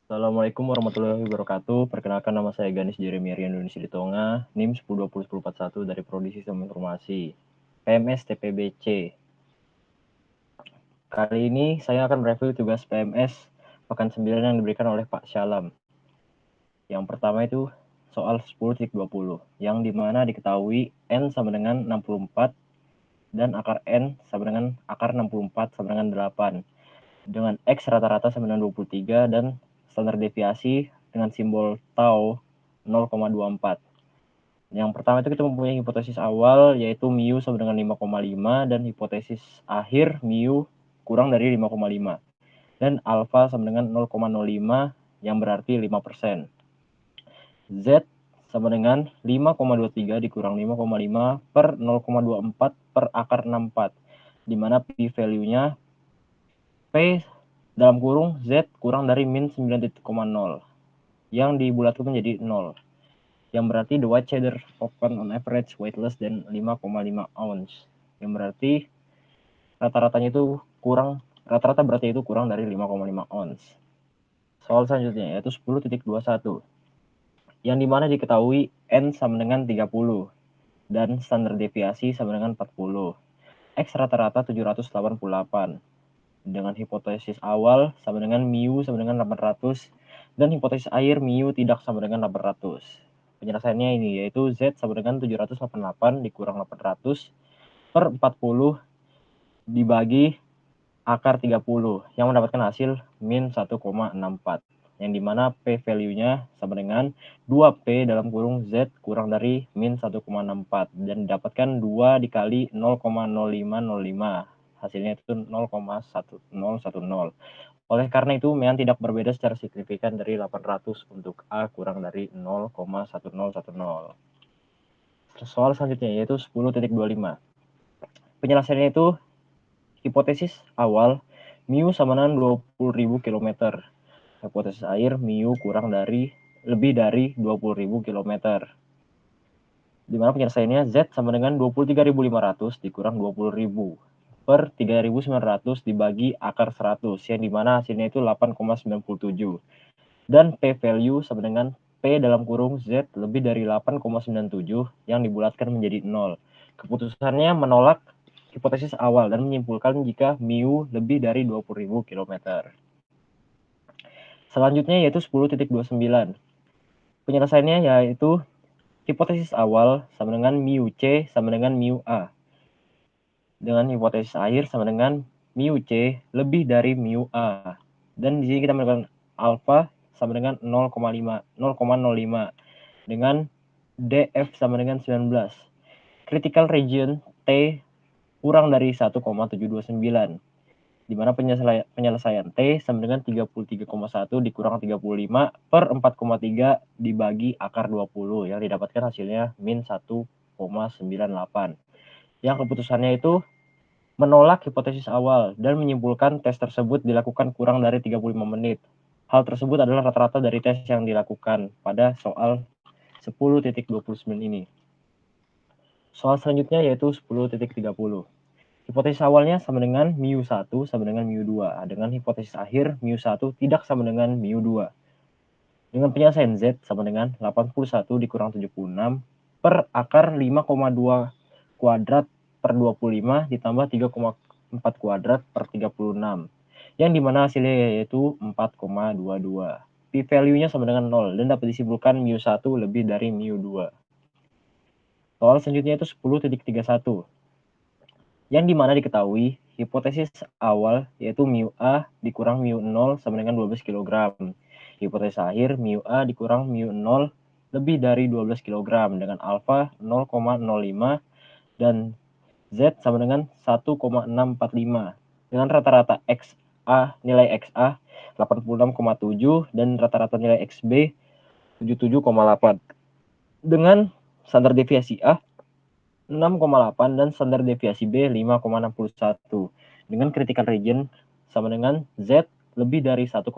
Assalamualaikum warahmatullahi wabarakatuh. Perkenalkan, nama saya Ganis Jeremy Rian Indonesia di Tonga, NIM 10201041 dari Prodi Sistem Informasi, PMS TPBC. Kali ini saya akan mereview tugas PMS pekan 9 yang diberikan oleh Pak Syalam. Yang pertama itu soal 10.20, yang dimana diketahui N sama dengan 64 dan akar N sama dengan akar 64 sama dengan 8. Dengan X rata-rata sama dengan 23 dan standar deviasi dengan simbol tau 0,24. Yang pertama itu kita mempunyai hipotesis awal yaitu mu sama dengan 5,5 dan hipotesis akhir mu kurang dari 5,5 dan alfa sama dengan 0,05 yang berarti 5%. Z sama dengan 5,23 dikurang 5,5 per 0,24 per akar 64, dimana P value-nya P dalam kurung Z kurang dari min 9.0 yang dibulatkan menjadi 0, yang berarti the white cheddar open on average weight less than 5,5 ounce, yang berarti rata-ratanya itu kurang, rata-rata beratnya itu kurang dari 5,5 ounce. Soal selanjutnya yaitu 10.21, yang dimana diketahui N sama dengan 30 dan standar deviasi sama dengan 40, X rata-rata 788, dengan hipotesis awal sama dengan mu sama dengan 800 dan hipotesis akhir mu tidak sama dengan 800. Penyelesaiannya ini yaitu Z sama dengan 788 dikurang 800 per 40 dibagi akar 30 yang mendapatkan hasil min 1,64, yang dimana P value-nya sama dengan 2P dalam kurung Z kurang dari min 1,64 dan didapatkan 2 dikali 0,0505, hasilnya itu 0,1010. Oleh karena itu, memang tidak berbeda secara signifikan dari 800 untuk A kurang dari 0,1010. Soal selanjutnya yaitu 10.25. Penyelesaiannya itu hipotesis awal mu sama dengan 20.000 km. Hipotesis akhir mu kurang dari lebih dari 20.000 km. Dimana penyelesaiannya Z sama dengan 23.500 dikurang 20.000 per 3.900 dibagi akar 100, yang dimana hasilnya itu 8,97. Dan P value sama dengan P dalam kurung Z lebih dari 8,97 yang dibulatkan menjadi 0. Keputusannya menolak hipotesis awal dan menyimpulkan jika mu lebih dari 20.000 km. Selanjutnya yaitu 10.29. Penyelesaiannya yaitu hipotesis awal sama dengan mu C sama dengan mu A. Dengan hipotesis akhir sama dengan mu C lebih dari mu A. Dan di sini kita melakukan alfa sama dengan 0,05 dengan DF sama dengan 19. Critical region T kurang dari 1,729, di mana penyelesaian T sama dengan 33,1 dikurang 35 per 4,3 dibagi akar 20 yang didapatkan hasilnya min 1,98. Yang keputusannya itu menolak hipotesis awal dan menyimpulkan tes tersebut dilakukan kurang dari 35 menit. Hal tersebut adalah rata-rata dari tes yang dilakukan pada soal 10.29 ini. Soal selanjutnya yaitu 10.30. Hipotesis awalnya sama dengan mu1 sama dengan mu2, dengan hipotesis akhir mu1 tidak sama dengan mu2. Dengan penyelesaian Z sama dengan 81 dikurang 76 per akar 5,2 kuadrat per 25 ditambah 3,4 kuadrat per 36, yang dimana hasilnya yaitu 4,22. P value-nya sama dengan 0 dan dapat disimpulkan mu1 lebih dari mu2. Soal selanjutnya itu 10.31, yang dimana diketahui hipotesis awal yaitu mu A dikurang mu 0 sama dengan 12 kg. Hipotesis akhir mu A dikurang mu 0 lebih dari 12 kg dengan alfa 0,05 dan Z sama dengan 1,645 dengan rata-rata XA, nilai XA 86,7 dan rata-rata nilai XB 77,8 dengan standar deviasi A 6,8 dan standar deviasi B 5,61 dengan critical region sama dengan Z lebih dari 1,645.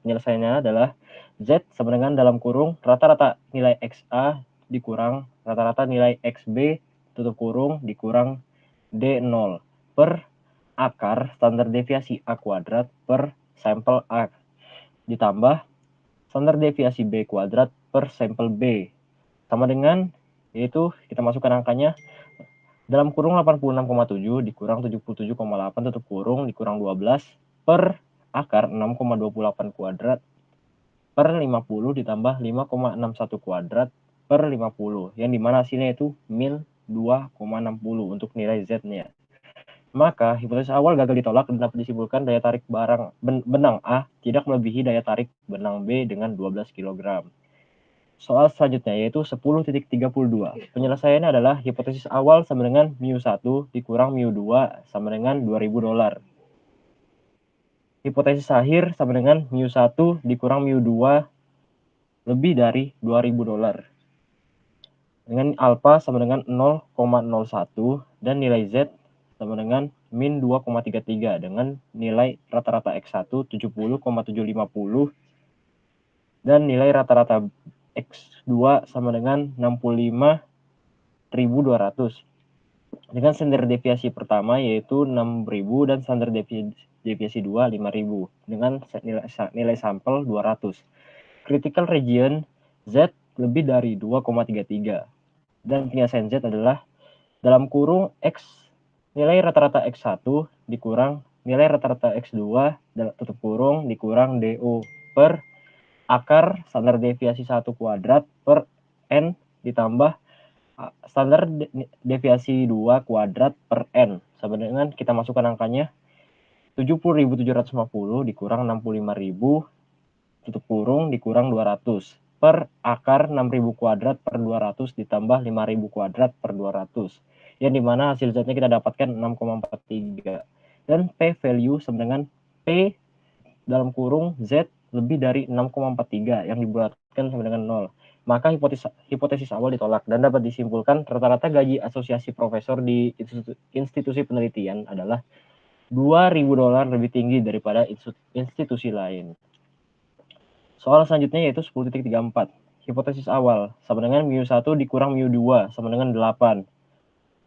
Penyelesaiannya adalah Z sama dengan dalam kurung rata-rata nilai XA dikurang rata-rata nilai XB tutup kurung dikurang D0 per akar standar deviasi A kuadrat per sampel A ditambah standar deviasi B kuadrat per sampel B sama dengan, yaitu kita masukkan angkanya dalam kurung 86,7 dikurang 77,8 tutup kurung dikurang 12 per akar 6,28 kuadrat per 50 ditambah 5,61 kuadrat per 50, yang dimana hasilnya itu min 2,60 untuk nilai Z-nya. Maka hipotesis awal gagal ditolak dan dapat disimpulkan daya tarik benang A tidak melebihi daya tarik benang B dengan 12 kg. Soal selanjutnya yaitu 10.32. Penyelesaiannya adalah hipotesis awal sama dengan mu1 dikurang mu2 sama dengan $2.000. Hipotesis akhir sama dengan mu1 dikurang mu2 lebih dari $2.000. Dengan alfa sama dengan 0,01 dan nilai Z sama dengan min 2,33 dengan nilai rata-rata X1 70,750 dan nilai rata-rata X2 sama dengan 65.200 dengan standar deviasi pertama yaitu 6.000 dan standar deviasi 2 5.000 dengan nilai sampel 200. Critical region Z lebih dari 2,33 dan penyelesaian Z adalah dalam kurung X nilai rata-rata X1 dikurang nilai rata-rata X2 tutup kurung dikurang DO per akar standar deviasi 1 kuadrat per N ditambah standar deviasi 2 kuadrat per N sama dengan kita masukkan angkanya 70.750 dikurang 65.000 tutup kurung dikurang 200 per akar 6.000 kuadrat per 200 ditambah 5.000 kuadrat per 200, yang dimana hasil Z-nya kita dapatkan 6,43 dan P value sama dengan P dalam kurung Z lebih dari 6,43 yang dibulatkan sama dengan 0. Maka hipotesis awal ditolak dan dapat disimpulkan rata-rata gaji asosiasi profesor di institusi penelitian adalah $2.000 lebih tinggi daripada institusi lain. Soal selanjutnya yaitu 10.34. Hipotesis awal sama dengan mu1 dikurang mu2 sama dengan 8.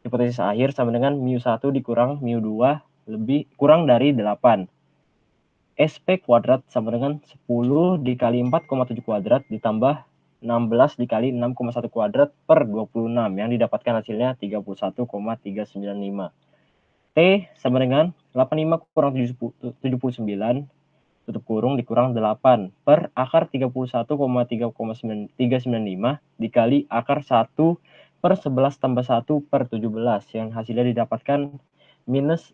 Hipotesis akhir sama dengan mu1 dikurang mu2 kurang dari 8. SP kuadrat sama dengan 10 dikali 4,7 kuadrat ditambah 16 dikali 6,1 kuadrat per 26 yang didapatkan hasilnya 31,395. T sama dengan 85 kurang 79 tutup kurung dikurang 8 per akar 31,395 dikali akar 1 per 11 tambah 1 per 17 yang hasilnya didapatkan minus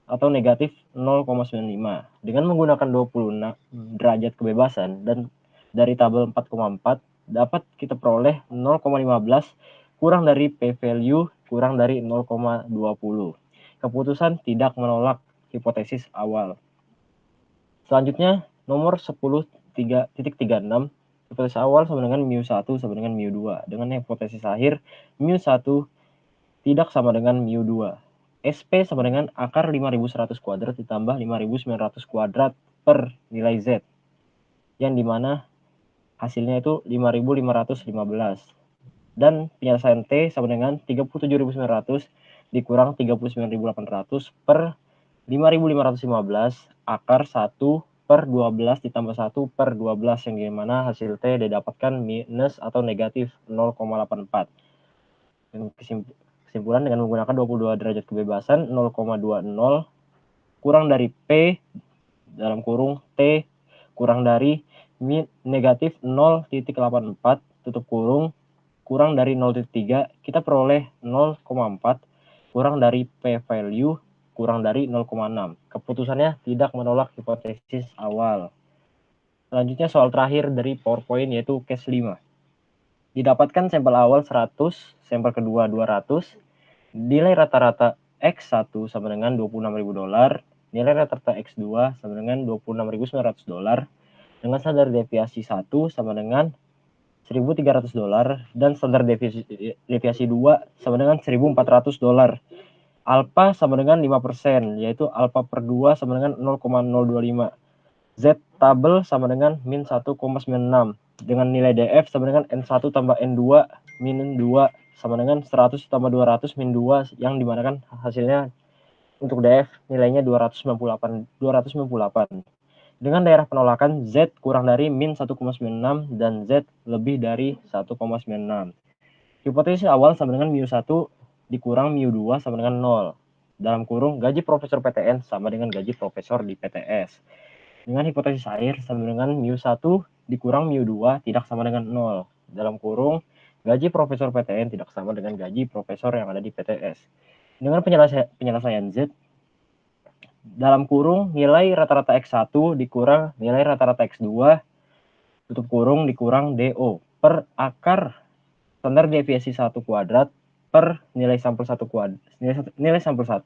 atau negatif 0,95. Dengan menggunakan 26 derajat kebebasan dan dari tabel 4,4 dapat kita peroleh 0,15 kurang dari P value kurang dari 0,20. Keputusan tidak menolak hipotesis awal. Selanjutnya nomor 10.36. Hipotesis awal sama dengan mu1 sama dengan mu2 dengan hipotesis akhir mu1 tidak sama dengan mu2. SP sama dengan akar 5.100 kuadrat ditambah 5.900 kuadrat per nilai Z yang dimana hasilnya itu 5.515 dan penyelesaian T sama dengan 37.900 dikurang 39.800 per 5.515 akar 1 per 12 ditambah 1 per 12 yang dimana hasil T didapatkan minus atau negatif 0,84. Kesimpulan dengan menggunakan 22 derajat kebebasan 0,20 kurang dari P dalam kurung T kurang dari negatif 0,84 tutup kurung kurang dari 0,3 kita peroleh 0,4 kurang dari P value kurang dari 0,6. Keputusannya tidak menolak hipotesis awal. Selanjutnya soal terakhir dari PowerPoint yaitu case 5. Didapatkan sampel awal 100, sampel kedua 200, nilai rata-rata X1 sama dengan $26.000, nilai rata-rata X2 sama dengan $26.900, dengan standar deviasi 1 sama dengan $1.300 dan standar deviasi 2 sama dengan $1.400. Alpha sama dengan 5%, yaitu alpha per 2 sama dengan 0,025. Z tabel sama dengan min 1,96. Dengan nilai DF sama dengan N1 tambah N2 min 2 sama dengan 100 tambah 200 min 2, yang dimana kan hasilnya untuk DF nilainya 298. dengan daerah penolakan Z kurang dari min 1,96 dan Z lebih dari 1,96. Hipotesis awal sama dengan mu1 dikurang mu2 sama dengan 0. Dalam kurung, gaji profesor PTN sama dengan gaji profesor di PTS. Dengan hipotesis akhir sama dengan mu1 dikurang mu2 tidak sama dengan 0. Dalam kurung, gaji profesor PTN tidak sama dengan gaji profesor yang ada di PTS. Dengan penyelesaian Z, dalam kurung nilai rata-rata X1 dikurang nilai rata-rata X2 tutup kurung dikurang DO per akar standar deviasi 1 kuadrat per nilai sampel 1 kuadrat nilai sampel 1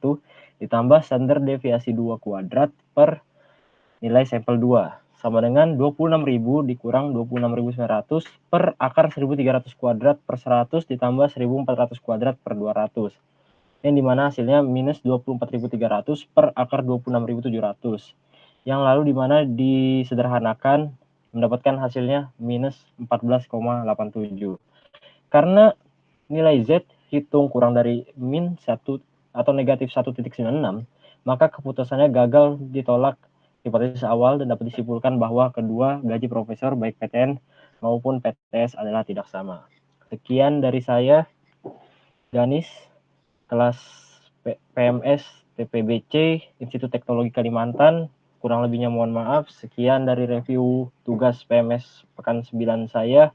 ditambah standar deviasi 2 kuadrat per nilai sampel 2 sama dengan 26.000 dikurang 26.900 per akar 1.300 kuadrat per 100 ditambah 1.400 kuadrat per 200, yang dimana hasilnya minus 24.300 per akar 26.700, yang lalu dimana disederhanakan mendapatkan hasilnya minus 14,87. Karena nilai Z hitung kurang dari min 1 atau negatif 1.96, maka keputusannya gagal, ditolak hipotesis awal dan dapat disimpulkan bahwa kedua gaji profesor baik PTN maupun PTS adalah tidak sama. Sekian dari saya, Ganis, kelas PMS TPBC Institut Teknologi Kalimantan. Kurang lebihnya mohon maaf. Sekian dari review tugas PMS pekan 9 saya.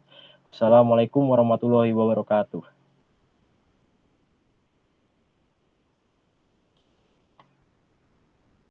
Assalamualaikum warahmatullahi wabarakatuh.